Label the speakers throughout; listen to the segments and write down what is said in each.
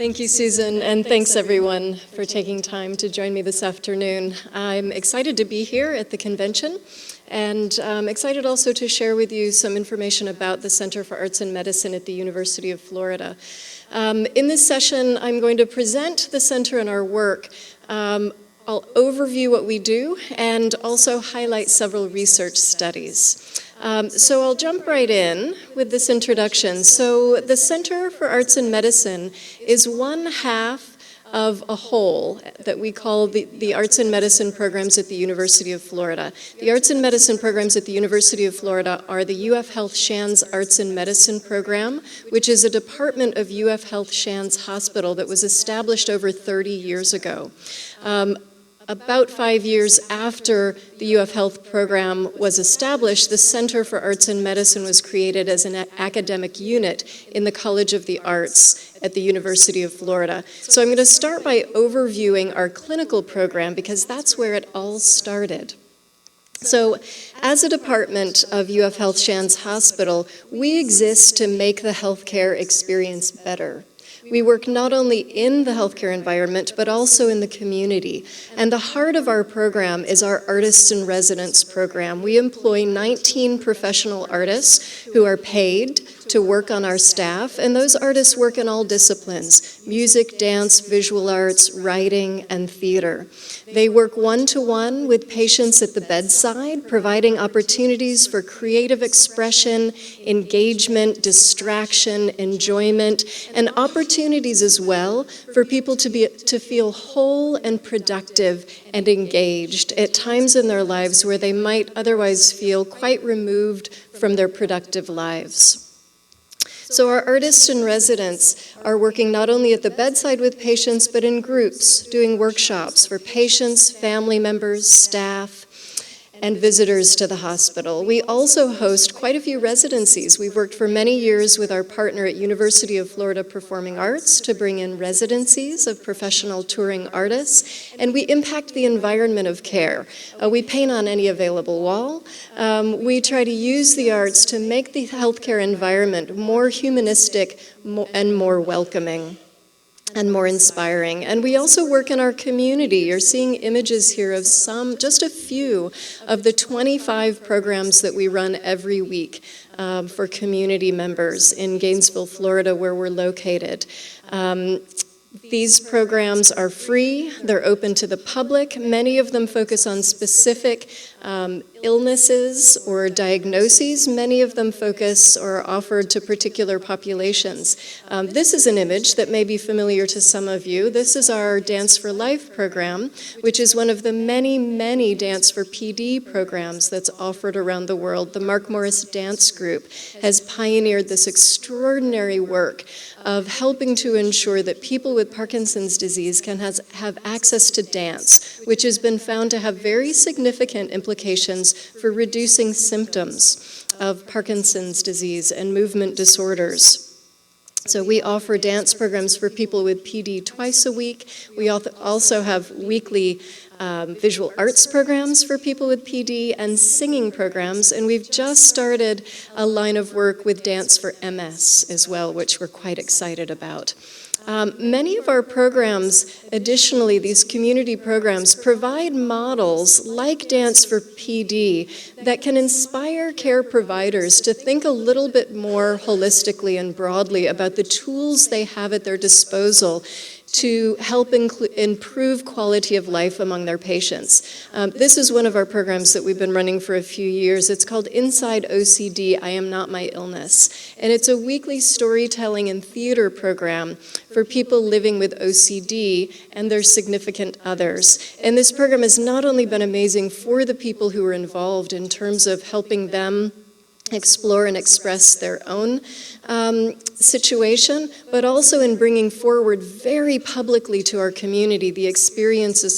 Speaker 1: Thank you, Susan, and thanks everyone for taking time to join me this afternoon. I'm excited to be here at the convention, and I'm excited also to share with you some information about the Center for Arts and Medicine at the University of Florida. In this session, I'm going to present the center and our work. I'll overview what we do and also highlight several research studies. So I'll jump right in with this introduction. So the Center for Arts and Medicine is one half of a whole that we call the Arts and Medicine programs at the University of Florida. The Arts and Medicine programs at the University of Florida are the UF Health Shands Arts and Medicine program, which is a department of UF Health Shands Hospital that was established over 30 years ago. About 5 years after the UF Health program was established, the Center for Arts and Medicine was created as an academic unit in the College of the Arts at the University of Florida. So I'm going to start by overviewing our clinical program because that's where it all started. So as a department of UF Health Shands Hospital, we exist to make the healthcare experience better. We work not only in the healthcare environment, but also in the community. And the heart of our program is our Artists in Residence program. We employ 19 professional artists who are paid to work on our staff, and those artists work in all disciplines: music, dance, visual arts, writing, and theater. They work one-to-one with patients at the bedside, providing opportunities for creative expression, engagement, distraction, enjoyment, and opportunities as well for people to feel whole and productive and engaged at times in their lives where they might otherwise feel quite removed from their productive lives. So our artists in residence are working not only at the bedside with patients, but in groups, doing workshops for patients, family members, staff, and visitors to the hospital. We also host quite a few residencies. We've worked for many years with our partner at University of Florida Performing Arts to bring in residencies of professional touring artists, and we impact the environment of care. We paint on any available wall. We try to use the arts to make the healthcare environment more humanistic and more welcoming and more inspiring. And we also work in our community. You're seeing images here of just a few of the 25 programs that we run every week for community members in Gainesville, Florida, where we're located. These programs are free, they're open to the public. Many of them focus on specific illnesses or diagnoses. Many of them focus or are offered to particular populations. This is an image that may be familiar to some of you. This is our Dance for Life program, which is one of the many, many Dance for PD programs that's offered around the world. The Mark Morris Dance Group has pioneered this extraordinary work of helping to ensure that people with Parkinson's disease can have access to dance, which has been found to have very significant implications for reducing symptoms of Parkinson's disease and movement disorders. So we offer dance programs for people with PD twice a week. We also have weekly visual arts programs for people with PD and singing programs, and we've just started a line of work with Dance for MS as well, which we're quite excited about. Many of our programs, additionally, these community programs, provide models like Dance for PD that can inspire care providers to think a little bit more holistically and broadly about the tools they have at their disposal to help improve quality of life among their patients. This is one of our programs that we've been running for a few years. It's called Inside OCD, I Am Not My Illness. And it's a weekly storytelling and theater program for people living with OCD and their significant others. And this program has not only been amazing for the people who are involved in terms of helping them explore and express their own situation, but also in bringing forward very publicly to our community the experience of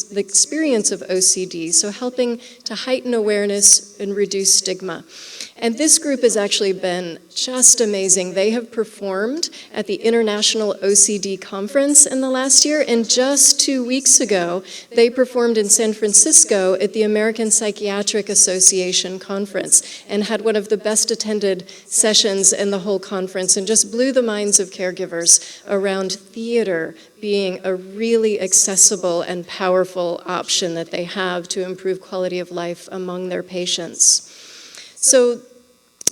Speaker 1: OCD, so helping to heighten awareness and reduce stigma. And this group has actually been just amazing. They have performed at the International OCD Conference in the last year, and just 2 weeks ago, they performed in San Francisco at the American Psychiatric Association Conference and had one of the best attended sessions in the whole conference and just blew the minds of caregivers around theater being a really accessible and powerful option that they have to improve quality of life among their patients. So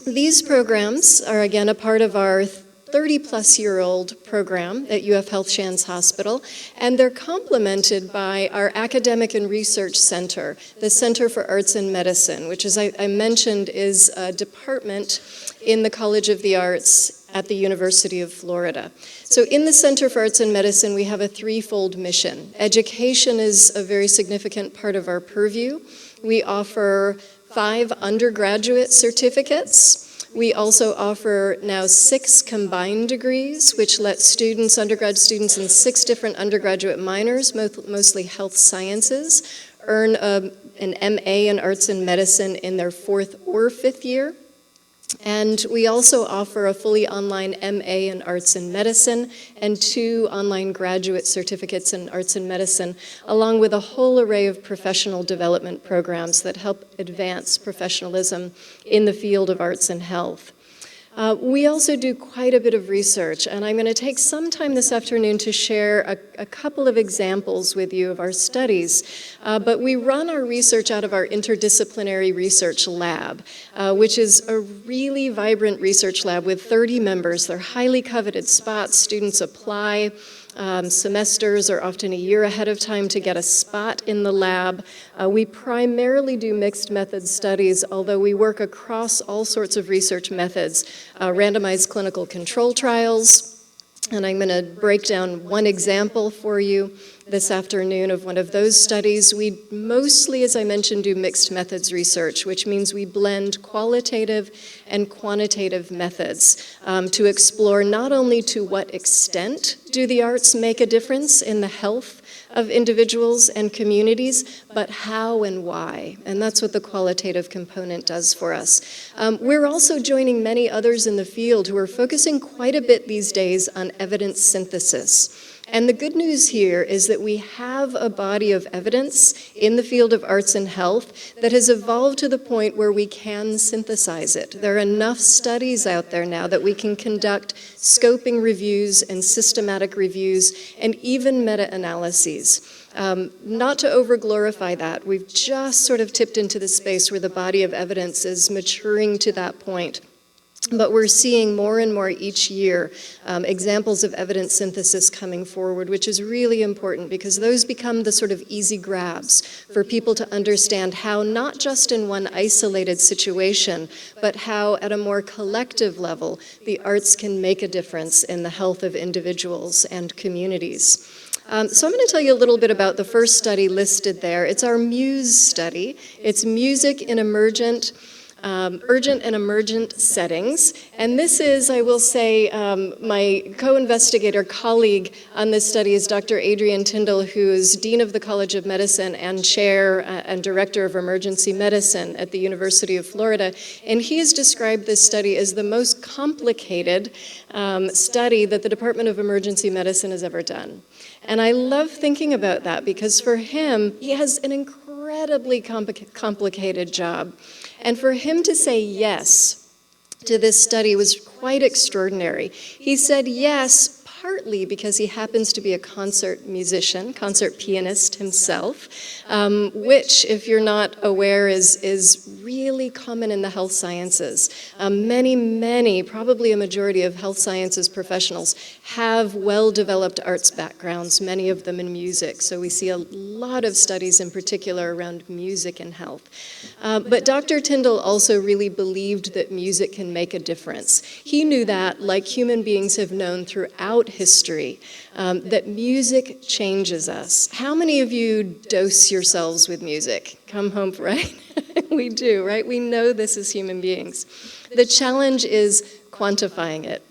Speaker 1: these programs are again a part of our 30-plus-year-old program at UF Health Shands Hospital, and they're complemented by our Academic and Research Center, the Center for Arts and Medicine, which, as I mentioned, is a department in the College of the Arts at the University of Florida. So in the Center for Arts and Medicine, we have a threefold mission. Education is a very significant part of our purview. We offer 5 undergraduate certificates. We also offer now 6 combined degrees, which let students, undergrad students in 6 different undergraduate minors, mostly health sciences, earn an MA in Arts and Medicine in their 4th or 5th year. And we also offer a fully online MA in Arts and Medicine and 2 online graduate certificates in Arts and Medicine, along with a whole array of professional development programs that help advance professionalism in the field of arts and health. We also do quite a bit of research, and I'm going to take some time this afternoon to share a couple of examples with you of our studies. But we run our research out of our interdisciplinary research lab, which is a really vibrant research lab with 30 members. They're highly coveted spots. Students apply. Semesters are often a year ahead of time to get a spot in the lab. We primarily do mixed method studies, although we work across all sorts of research methods, randomized clinical control trials, and I'm going to break down one example for you this afternoon of one of those studies. We mostly, as I mentioned, do mixed methods research, which means we blend qualitative and quantitative methods to explore not only to what extent do the arts make a difference in the health of individuals and communities, but how and why. And that's what the qualitative component does for us. We're also joining many others in the field who are focusing quite a bit these days on evidence synthesis. And the good news here is that we have a body of evidence in the field of arts and health that has evolved to the point where we can synthesize it. There are enough studies out there now that we can conduct scoping reviews and systematic reviews and even meta-analyses. Not to over-glorify that, we've just sort of tipped into the space where the body of evidence is maturing to that point. But we're seeing more and more each year examples of evidence synthesis coming forward, which is really important because those become the sort of easy grabs for people to understand how, not just in one isolated situation, but how at a more collective level, the arts can make a difference in the health of individuals and communities. So I'm going to tell you a little bit about the first study listed there. It's our MUSE study. It's Music in Urgent and Emergent Settings. And this is, I will say, my co-investigator colleague on this study is Dr. Adrian Tyndall, who is Dean of the College of Medicine and Chair and Director of Emergency Medicine at the University of Florida. And he has described this study as the most complicated study that the Department of Emergency Medicine has ever done. And I love thinking about that because for him, he has an incredibly complicated job. And for him to say yes to this study was quite extraordinary. He said yes, partly because he happens to be a concert musician, concert pianist himself, which, if you're not aware, is really common in the health sciences. Many, probably a majority of health sciences professionals have well-developed arts backgrounds, many of them in music. So we see a lot of studies in particular around music and health. But Dr. Tyndall also really believed that music can make a difference. He knew that, like human beings have known throughout history, that music changes us. How many of you dose yourselves with music? Come home, right? We do, right? We know this as human beings. The challenge is quantifying it.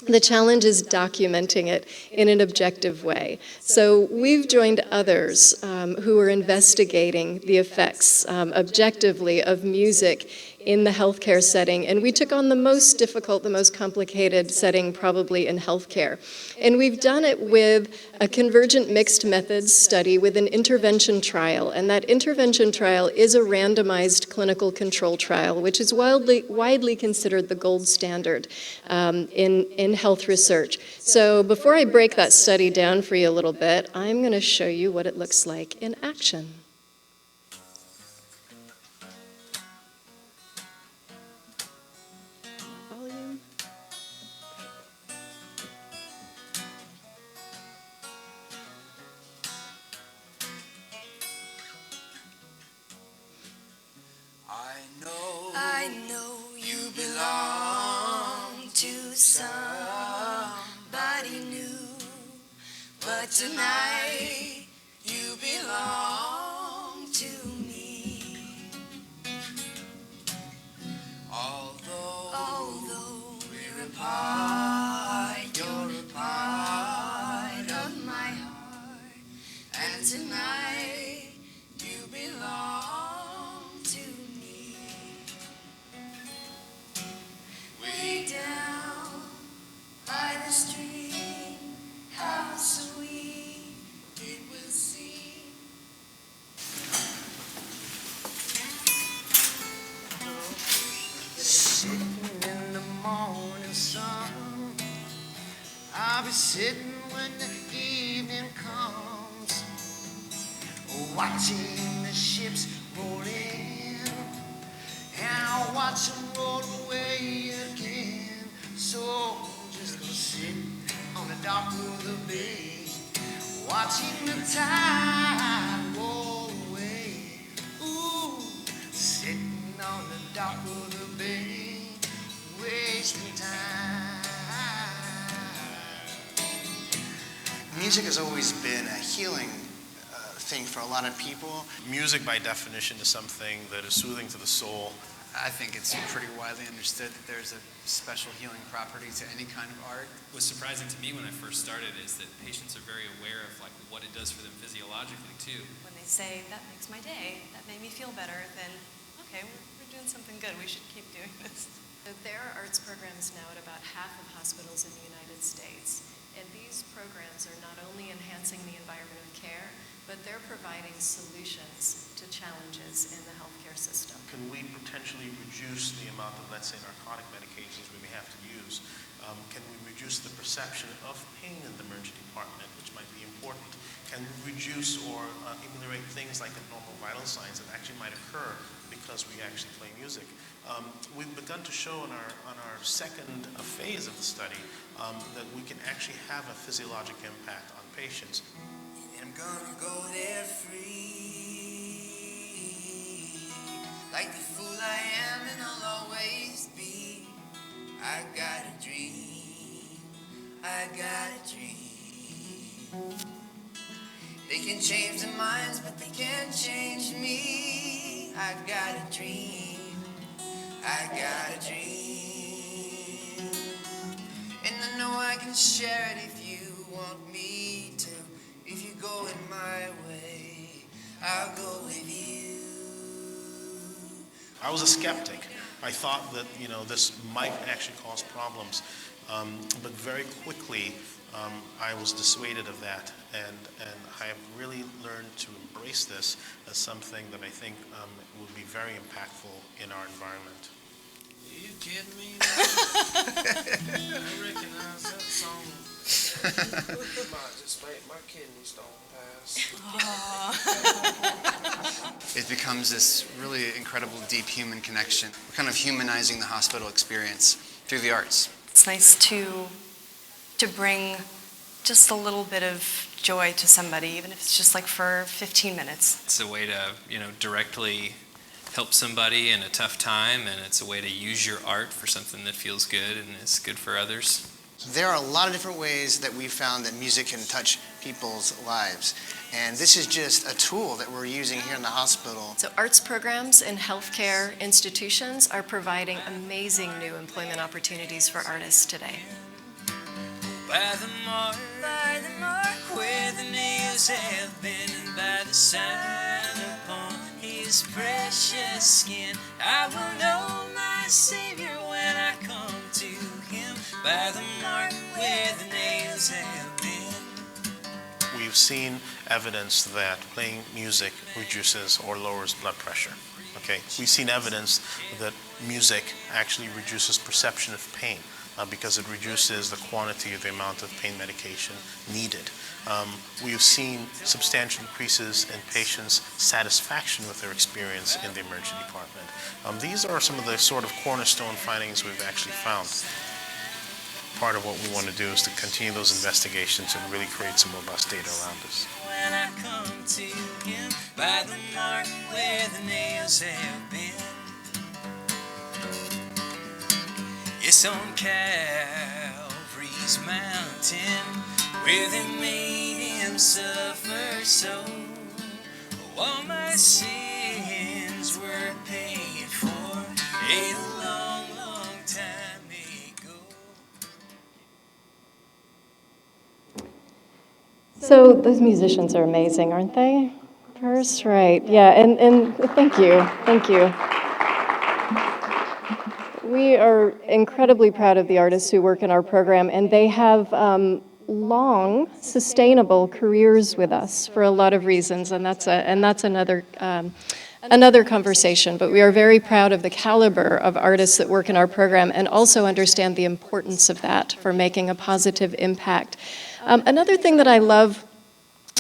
Speaker 1: The challenge is documenting it in an objective way. So we've joined others who are investigating the effects objectively of music in the healthcare setting. And we took on the most difficult, the most complicated setting probably in healthcare. And we've done it with a convergent mixed methods study with an intervention trial. And that intervention trial is a randomized clinical control trial, which is widely considered the gold standard in health research. So before I break that study down for you a little bit, I'm going to show you what it looks like in action. Volume.
Speaker 2: I know you belong to somebody new, but tonight you belong to me. Although we're apart, you're a part of my heart, and tonight you belong to me. Way down by the stream, how sweet it will seem. Sitting in the morning sun, I'll be sitting when the evening comes, watching the ships roll in, and I'll watch them roll away again. So just gonna sit on the dock of the bay, watching the tide roll away. Ooh, sitting on the dock of the bay, wasting time.
Speaker 3: Music has always been a healing thing for a lot of people.
Speaker 4: Music, by definition, is something that is soothing to the soul.
Speaker 5: I think it's pretty widely understood that there's a special healing property to any kind of art.
Speaker 6: What's surprising to me when I first started is that patients are very aware of like what it does for them physiologically too.
Speaker 7: When they say, that makes my day, that made me feel better, then okay, we're doing something good, we should keep doing this.
Speaker 1: So there are arts programs now at about half of hospitals in the United States. And these programs are not only enhancing the environment of care, but they're providing solutions to challenges in the healthcare system.
Speaker 4: Can we potentially reduce the amount of, let's say, narcotic medications we may have to use? Can we reduce the perception of pain in the emergency department, which might be important? Can we reduce or ameliorate things like abnormal vital signs that actually might occur because we actually play music? We've begun to show on our second phase of the study that we can actually have a physiologic impact on patients.
Speaker 2: I'm gonna go there free, like the fool I am and I'll always be. I got a dream, I got a dream. They can change their minds, but they can't change me. I got a dream, I got a dream. And I know I can share it if you want me to. If you go in my way, I'll go with you.
Speaker 4: I was a skeptic. I thought that this might actually cause problems, but very quickly I was dissuaded of that, and I have really learned to embrace this as something that I think will be very impactful in our environment.
Speaker 2: You kidding me?
Speaker 8: I recognize that song. Might just make my kidney stone pass.
Speaker 5: It becomes this really incredible deep human connection. We're kind of humanizing the hospital experience through the arts.
Speaker 7: It's nice to bring just a little bit of joy to somebody, even if it's just like for 15 minutes.
Speaker 6: It's a way to, directly help somebody in a tough time, and it's a way to use your art for something that feels good and is good for others.
Speaker 3: There are a lot of different ways that we found that music can touch people's lives. And this is just a tool that we're using here in the hospital.
Speaker 1: So arts programs in healthcare institutions are providing amazing new employment opportunities for artists today.
Speaker 2: By the mark, where the nails have been, and by the sign upon his his precious skin. I will know my Savior when I come to him, by the mark where the nails have been.
Speaker 4: We've seen evidence that playing music reduces or lowers blood pressure. Okay, we've seen evidence that music actually reduces perception of pain because it reduces the quantity of the amount of pain medication needed. We've seen substantial increases in patients' satisfaction with their experience in the emergency department. These are some of the sort of cornerstone findings we've actually found. Part of what we want to do is to continue those investigations and really create some robust data around this.
Speaker 2: When I come to him, by the mark where the nails have been. It's on Calvary's mountain where they made him suffer so. All my sins were paid for a long, long time ago.
Speaker 1: So those musicians are amazing, aren't they? First, right, yeah, and thank you. We are incredibly proud of the artists who work in our program, and they have long, sustainable careers with us for a lot of reasons, and that's another conversation. But we are very proud of the caliber of artists that work in our program, and also understand the importance of that for making a positive impact. Another thing that I love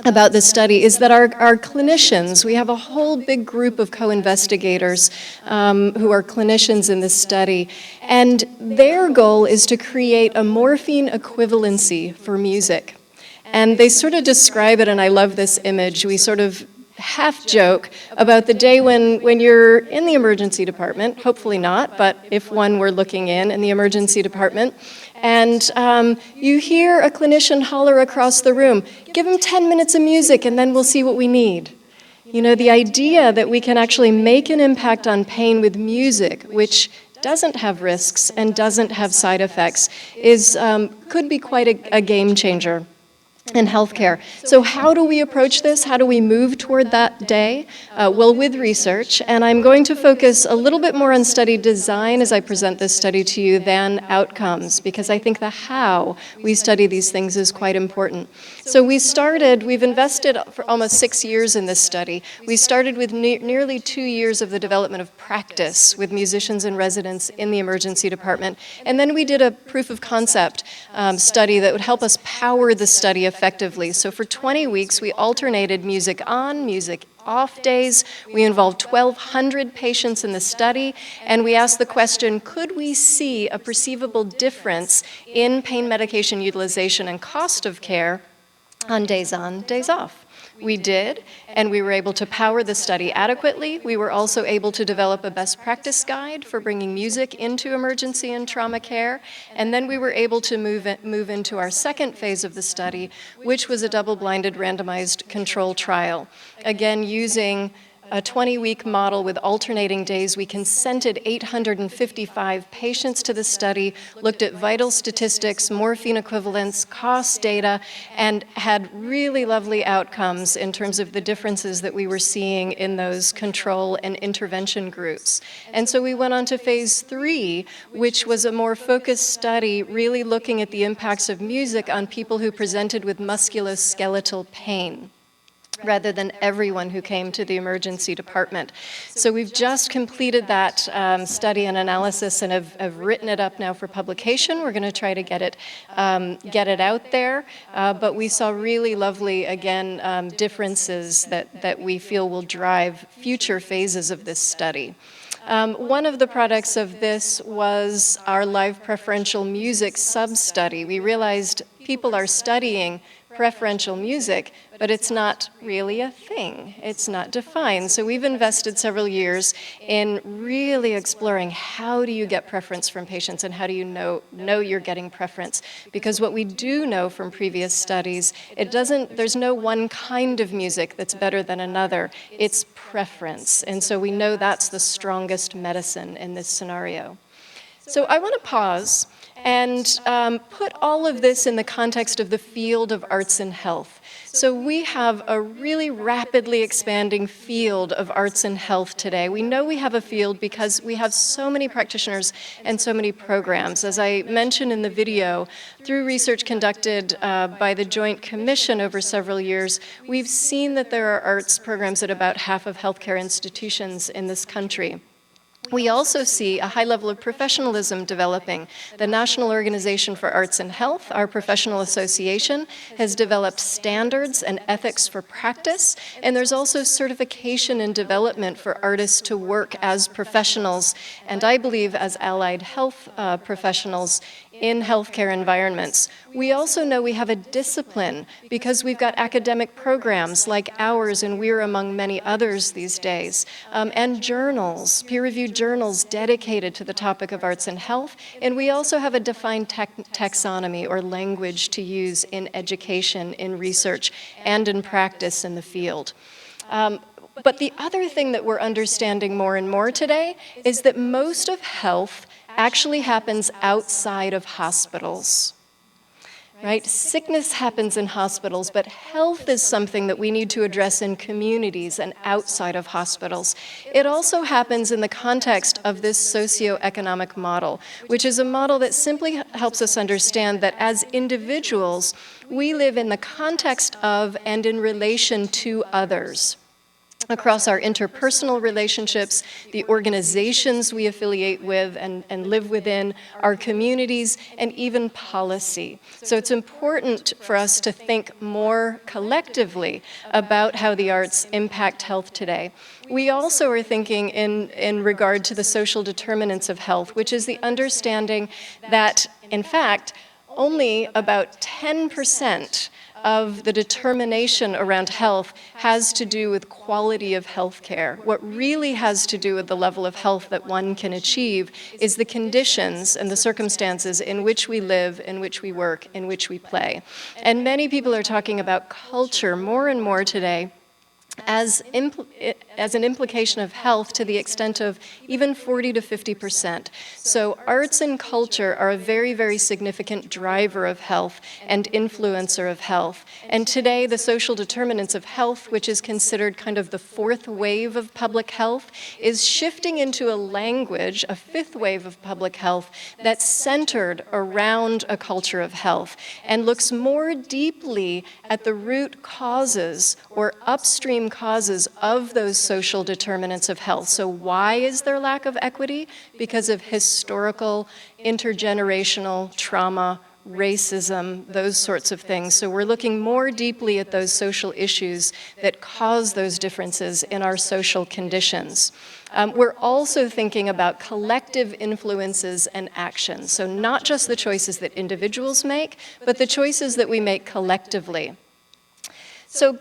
Speaker 1: about this study is that our clinicians, we have a whole big group of co-investigators who are clinicians in this study, and their goal is to create a morphine equivalency for music. And they sort of describe it, and I love this image. We sort of half joke about the day when you're in the emergency department, hopefully not, but if one were looking in the emergency department, and you hear a clinician holler across the room, give him 10 minutes of music and then we'll see what we need. You know, the idea that we can actually make an impact on pain with music, which doesn't have risks and doesn't have side effects, could be quite a game changer in healthcare. So how do we approach this? How do we move toward that day? Well, with research, and I'm going to focus a little bit more on study design as I present this study to you than outcomes, because I think the how we study these things is quite important. So we've invested for almost 6 years in this study. We started with nearly 2 years of the development of practice with musicians and residents in the emergency department, and then we did a proof of concept study that would help us power the study effectively. So for 20 weeks, we alternated music on, music off days. We involved 1,200 patients in the study, and we asked the question, could we see a perceivable difference in pain medication utilization and cost of care on, days off? We did, and we were able to power the study adequately. We were also able to develop a best practice guide for bringing music into emergency and trauma care, and then we were able to move into our second phase of the study, which was a double-blinded randomized control trial. Again, using a 20-week model with alternating days, we consented 855 patients to the study, looked at vital statistics, morphine equivalence, cost data, and had really lovely outcomes in terms of the differences that we were seeing in those control and intervention groups. And so we went on to phase 3, which was a more focused study, really looking at the impacts of music on people who presented with musculoskeletal pain, rather than everyone who came to the emergency department. So we've just completed that study and analysis and have written it up now for publication. We're going to try to get it out there, but we saw really lovely, again, differences that we feel will drive future phases of this study. One of the products of this was our live preferential music sub-study. We realized people are studying preferential music, but it's not really a thing. It's not defined. So we've invested several years in really exploring how do you get preference from patients and how do you know you're getting preference. Because what we do know from previous studies, there's no one kind of music that's better than another. It's preference. And so we know that's the strongest medicine in this scenario. So I want to pause and put all of this in the context of the field of arts and health. So we have a really rapidly expanding field of arts and health today. We know we have a field because we have so many practitioners and so many programs. As I mentioned in the video, through research conducted by the Joint Commission over several years, we've seen that there are arts programs at about half of healthcare institutions in this country. We also see a high level of professionalism developing. The National Organization for Arts and Health, our professional association, has developed standards and ethics for practice, and there's also certification and development for artists to work as professionals, and I believe as allied health professionals in healthcare environments. We also know we have a discipline because we've got academic programs like ours, and we're among many others these days, and journals, peer-reviewed journals dedicated to the topic of arts and health, and we also have a defined taxonomy or language to use in education, in research, and in practice in the field. But the other thing that we're understanding more and more today is that most of health actually happens outside of hospitals, right? Sickness happens in hospitals, but health is something that we need to address in communities and outside of hospitals. It also happens in the context of this socioeconomic model, which is a model that simply helps us understand that as individuals, we live in the context of and in relation to others. Across our interpersonal relationships, the organizations we affiliate with and live within, our communities, and even policy. So it's important for us to think more collectively about how the arts impact health today. We also are thinking in regard to the social determinants of health, which is the understanding that, in fact, only about 10% of the determination around health has to do with quality of health care. What really has to do with the level of health that one can achieve is the conditions and the circumstances in which we live, in which we work, in which we play. And many people are talking about culture more and more today as an implication of health to the extent of even 40 to 50%. So arts and culture are a very, very significant driver of health and influencer of health. And today, the social determinants of health, which is considered kind of the fourth wave of public health, is shifting into a language, a fifth wave of public health, that's centered around a culture of health and looks more deeply at the root causes or upstream causes of those social determinants of health. So why is there lack of equity? Because of historical, intergenerational trauma, racism, those sorts of things. So we're looking more deeply at those social issues that cause those differences in our social conditions. We're also thinking about collective influences and actions. So not just the choices that individuals make, but the choices that we make collectively. So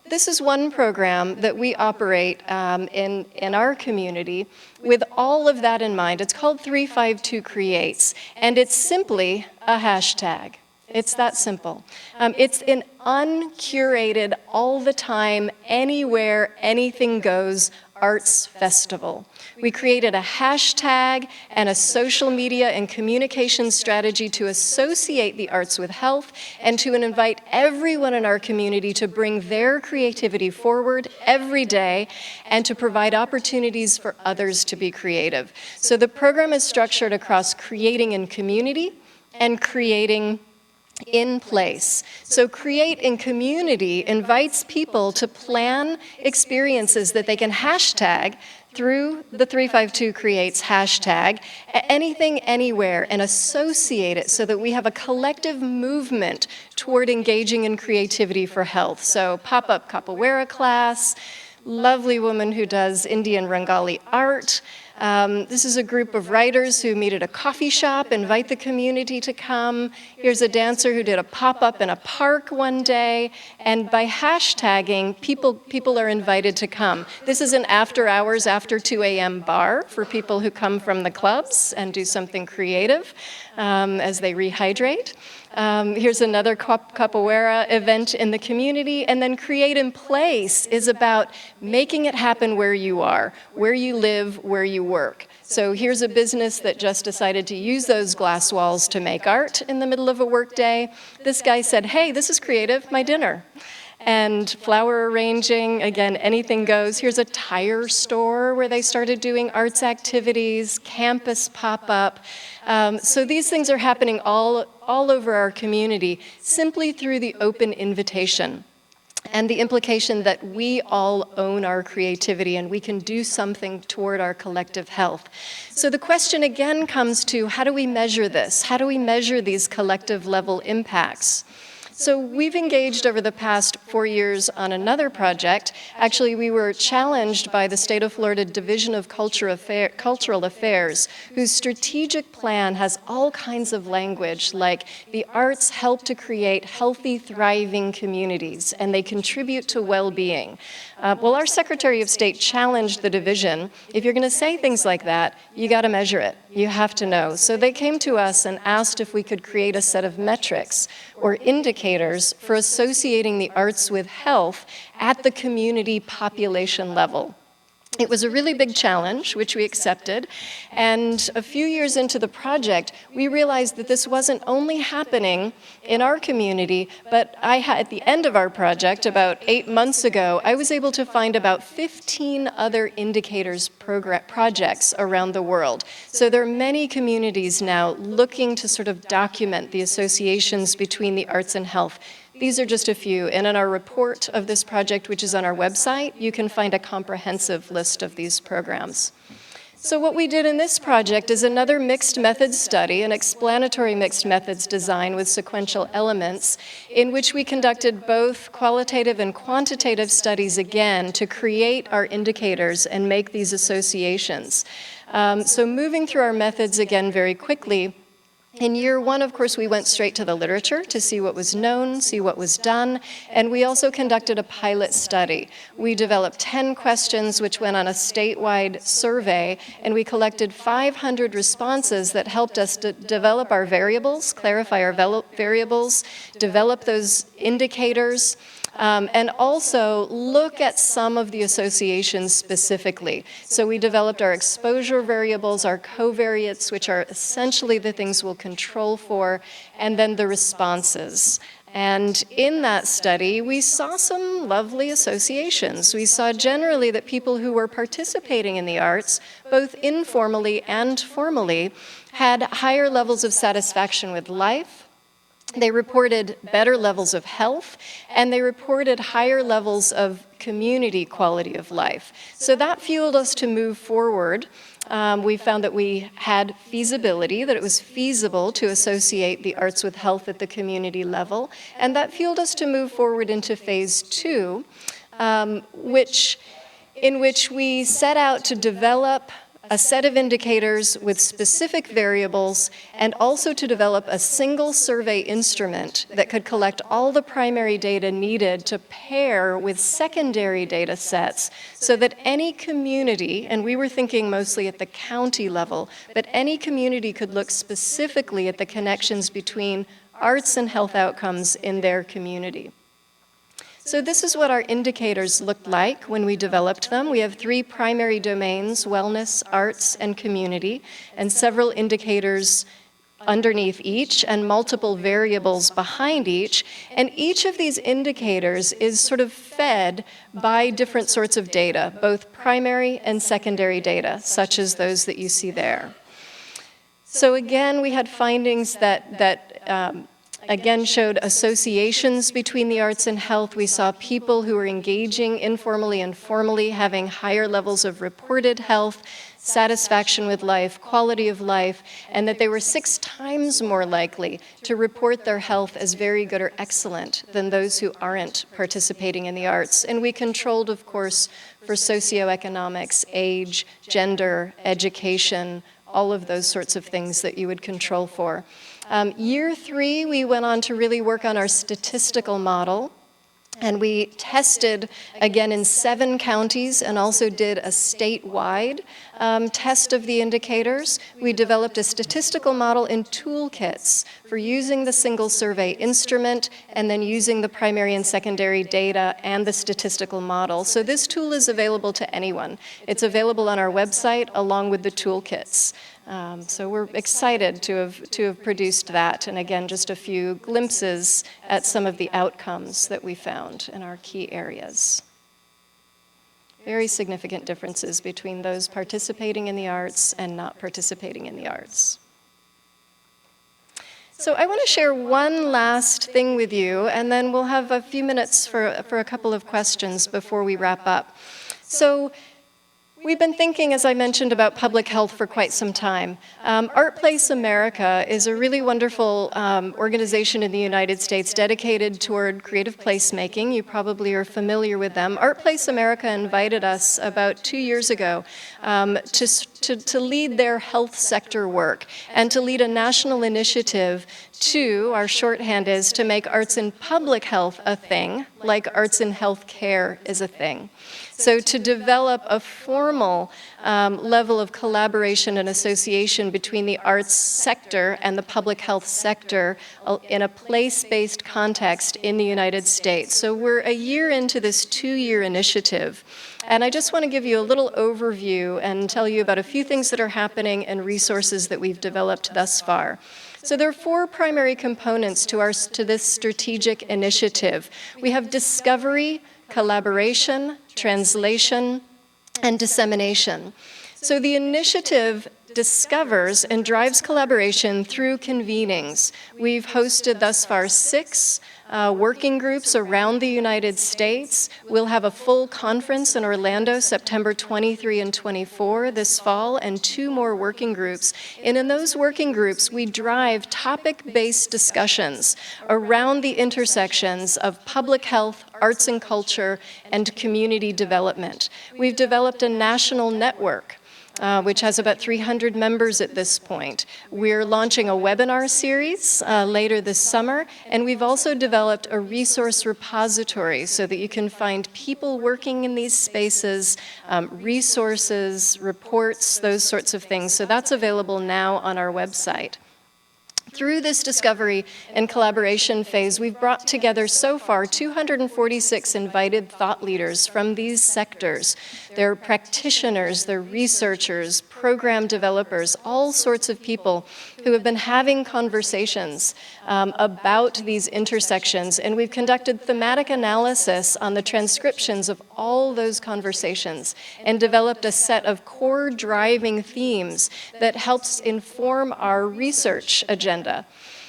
Speaker 1: this is one program that we operate in our community with all of that in mind. It's called 352 Creates, and it's simply a hashtag. It's that simple. It's an uncurated, all the time, anywhere, anything goes arts festival. We created a hashtag and a social media and communication strategy to associate the arts with health and to invite everyone in our community to bring their creativity forward every day and to provide opportunities for others to be creative. So the program is structured across creating in community and creating in place. So Create in Community invites people to plan experiences that they can hashtag through the 352 Creates hashtag, anything, anywhere, and associate it so that we have a collective movement toward engaging in creativity for health. So pop-up capoeira class, lovely woman who does Indian Rangali art. This is a group of writers who meet at a coffee shop, invite the community to come. Here's a dancer who did a pop-up in a park one day, and by hashtagging, people are invited to come. This is an after hours, after 2 a.m. bar for people who come from the clubs and do something creative as they rehydrate. Here's another capoeira event in the community, and then Create in Place is about making it happen where you are, where you live, where you work. So here's a business that just decided to use those glass walls to make art in the middle of a work day. This guy said, hey, this is creative, my dinner. and flower arranging. Again, anything goes. Here's a tire store where they started doing arts activities, campus pop-up. So these things are happening all over our community simply through the open invitation and the implication that we all own our creativity and we can do something toward our collective health. So the question again comes to, how do we measure this? How do we measure these collective level impacts? So we've engaged over the past 4 years on another project. Actually, we were challenged by the State of Florida Division of Cultural Affairs, whose strategic plan has all kinds of language, like the arts help to create healthy, thriving communities, and they contribute to well-being. Well, our Secretary of State challenged the division. If you're going to say things like that, you got to measure it. You have to know. So they came to us and asked if we could create a set of metrics or indicators for associating the arts with health at the community population level. It was a really big challenge, which we accepted, and a few years into the project, we realized that this wasn't only happening in our community, but at the end of our project, about 8 months ago, I was able to find about 15 other indicators projects around the world. So there are many communities now looking to sort of document the associations between the arts and health. These are just a few, and in our report of this project, which is on our website, you can find a comprehensive list of these programs. So what we did in this project is another mixed methods study, an explanatory mixed methods design with sequential elements, in which we conducted both qualitative and quantitative studies again to create our indicators and make these associations. So moving through our methods again very quickly, in year one, of course, we went straight to the literature to see what was known, see what was done, and we also conducted a pilot study. We developed 10 questions which went on a statewide survey, and we collected 500 responses that helped us to develop our variables, clarify our variables, develop those indicators, and also look at some of the associations specifically. So we developed our exposure variables, our covariates, which are essentially the things we'll control for, and then the responses. And in that study, we saw some lovely associations. We saw generally that people who were participating in the arts, both informally and formally, had higher levels of satisfaction with life. They reported better levels of health, and they reported higher levels of community quality of life. So that fueled us to move forward. We found that we had feasibility, that it was feasible to associate the arts with health at the community level, and that fueled us to move forward into phase 2, in which we set out to develop a set of indicators with specific variables, and also to develop a single survey instrument that could collect all the primary data needed to pair with secondary data sets so that any community, and we were thinking mostly at the county level, but any community could look specifically at the connections between arts and health outcomes in their community. So this is what our indicators looked like when we developed them. We have 3 primary domains: wellness, arts, and community, and several indicators underneath each and multiple variables behind each. And each of these indicators is sort of fed by different sorts of data, both primary and secondary data, such as those that you see there. So again, we had findings that again showed associations between the arts and health. We saw people who were engaging informally and formally having higher levels of reported health, satisfaction with life, quality of life, and that they were 6 times more likely to report their health as very good or excellent than those who aren't participating in the arts. And we controlled, of course, for socioeconomics, age, gender, education, all of those sorts of things that you would control for. Year 3, we went on to really work on our statistical model, and we tested again in 7 counties and also did a statewide test of the indicators. We developed a statistical model in toolkits for using the single survey instrument and then using the primary and secondary data and the statistical model. So this tool is available to anyone. It's available on our website along with the toolkits. So we're excited to have produced that, and again, just a few glimpses at some of the outcomes that we found in our key areas. Very significant differences between those participating in the arts and not participating in the arts. So I want to share one last thing with you, and then we'll have a few minutes for a couple of questions before we wrap up. So we've been thinking, as I mentioned, about public health for quite some time. ArtPlace America is a really wonderful organization in the United States dedicated toward creative placemaking. You probably are familiar with them. ArtPlace America invited us about 2 years ago to lead their health sector work and to lead a national initiative to, our shorthand is, to make arts in public health a thing, like arts in health care is a thing. So to develop a formal level of collaboration and association between the arts sector and the public health sector in a place-based context in the United States. So we're a year into this 2-year initiative. And I just want to give you a little overview and tell you about a few things that are happening and resources that we've developed thus far. So there are 4 primary components to this strategic initiative. We have discovery, collaboration, translation, and dissemination. So the initiative discovers and drives collaboration through convenings. We've hosted thus far 6 working groups around the United States. We'll have a full conference in Orlando, September 23 and 24 this fall, and 2 more working groups. And in those working groups, we drive topic-based discussions around the intersections of public health, arts and culture, and community development. We've developed a national network which has about 300 members at this point. We're launching a webinar series later this summer, and we've also developed a resource repository so that you can find people working in these spaces, resources, reports, those sorts of things. So that's available now on our website. Through this discovery and collaboration phase, we've brought together so far 246 invited thought leaders from these sectors. They're practitioners, they're researchers, program developers, all sorts of people who have been having conversations about these intersections. And we've conducted thematic analysis on the transcriptions of all those conversations and developed a set of core driving themes that helps inform our research agenda.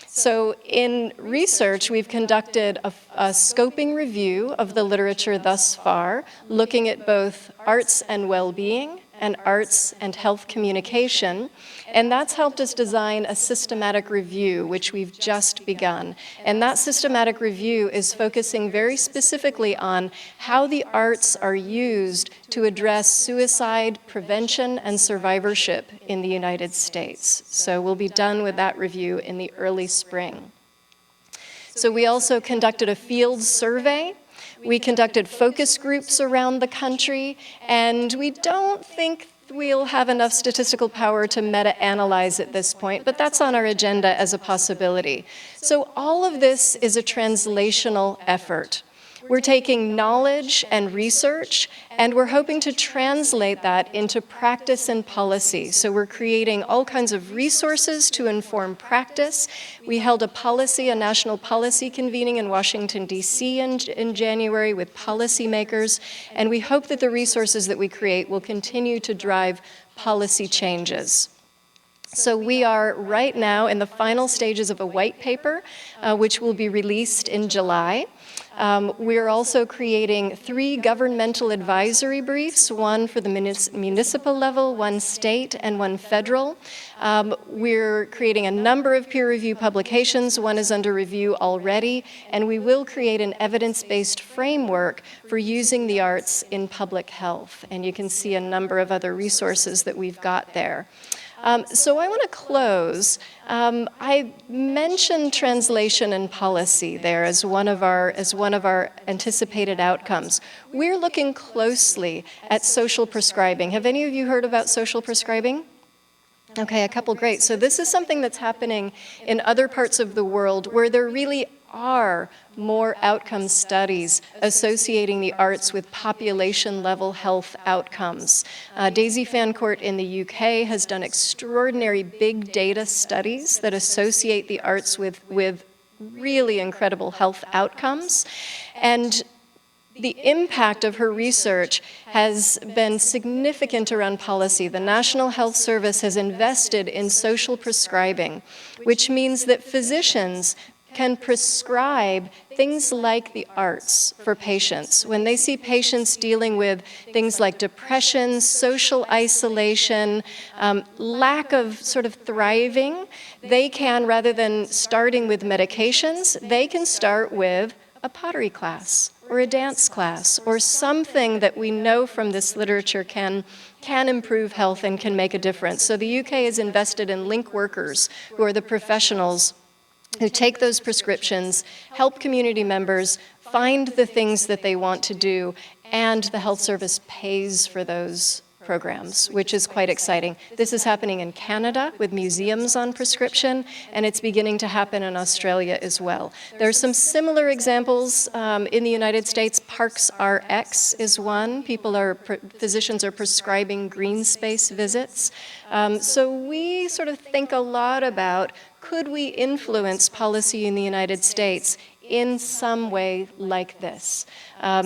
Speaker 1: So in research, we've conducted a scoping review of the literature thus far, looking at both arts and well-being and arts and health communication, and that's helped us design a systematic review, which we've just begun. And that systematic review is focusing very specifically on how the arts are used to address suicide prevention and survivorship in the United States. So we'll be done with that review in the early spring. So we also conducted a field survey. We conducted focus groups around the country, and we don't think we'll have enough statistical power to meta-analyze at this point, but that's on our agenda as a possibility. So all of this is a translational effort. We're taking knowledge and research, and we're hoping to translate that into practice and policy. So we're creating all kinds of resources to inform practice. We held a national policy convening in Washington, D.C. in January with policymakers, and we hope that the resources that we create will continue to drive policy changes. So we are right now in the final stages of a white paper, which will be released in July. We're also creating 3 governmental advisory briefs, one for the municipal level, 1 state, and 1 federal. We're creating a number of peer-reviewed publications. 1 is under review already, and we will create an evidence-based framework for using the arts in public health. And you can see a number of other resources that we've got there. So I want to close. I mentioned translation and policy there as one of our anticipated outcomes. We're looking closely at social prescribing. Have any of you heard about social prescribing? Okay, a couple, great. So this is something that's happening in other parts of the world where there really are more outcome studies associating the arts with population-level health outcomes. Daisy Fancourt in the UK has done extraordinary big data studies that associate the arts with really incredible health outcomes. And the impact of her research has been significant around policy. The National Health Service has invested in social prescribing, which means that physicians can prescribe things like the arts for patients. When they see patients dealing with things like depression, social isolation, lack of sort of thriving, they can, rather than starting with medications, they can start with a pottery class or a dance class or something that we know from this literature can improve health and can make a difference. So the UK has invested in link workers, who are the professionals who take those prescriptions, help community members find the things that they want to do, and the health service pays for those programs, which is quite exciting. This is happening in Canada with museums on prescription, and it's beginning to happen in Australia as well. There are some similar examples in the United States. Parks RX is one. Physicians are prescribing green space visits. So we sort of think a lot about, could we influence policy in the United States in some way like this?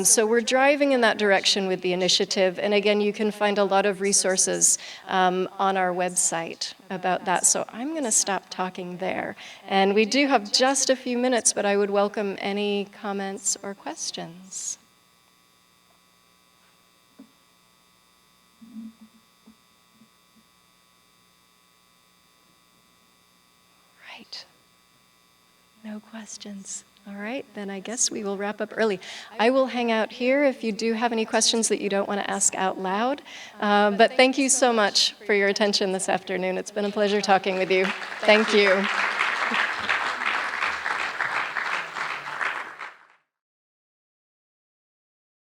Speaker 1: So we're driving in that direction with the initiative, and again, you can find a lot of resources on our website about that. So I'm going to stop talking there. And we do have just a few minutes, but I would welcome any comments or questions. Right. No questions. All right, then I guess we will wrap up early. I will hang out here if you do have any questions that you don't want to ask out loud. But thank you so much for your attention this afternoon. It's been a pleasure talking with you. Thank you.